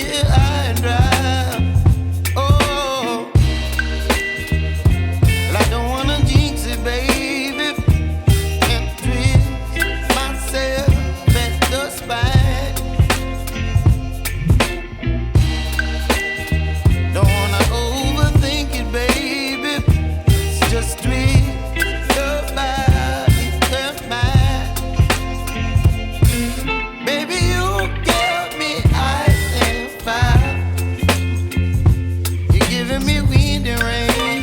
here high and dry. Oh, well, I don't wanna jinx it, baby, and twist myself at the spine. Don't wanna overthink it, baby. It's just twist your body and mine. Baby, you give me ice and fire. You're giving me wind and rain.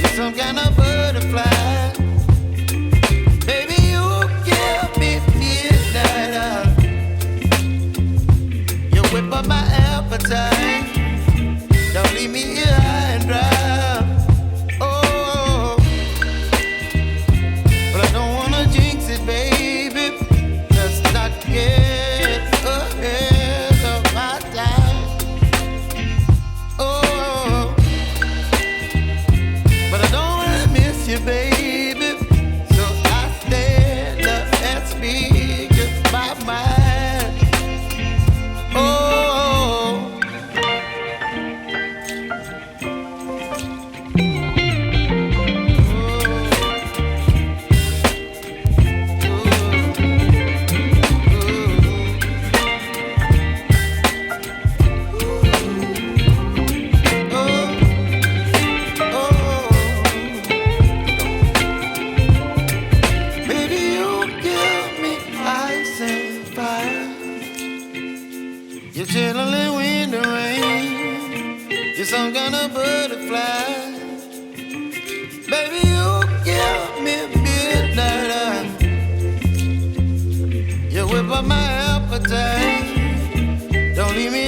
You're some kind of butterfly. Baby, you give me midnight oil. You whip up my appetite. Don't leave me here high and dry. Oh, but I don't wanna jinx it, baby. Let's not get ahead of my time. Oh, but I don't wanna miss you, baby. So I stand up and speak my mind. Oh. Baby, you give me ice and fire. You're chilling wind and rain. You're some kind of butterfly. Baby, you give me midnight oil. You whip up my appetite. Don't leave me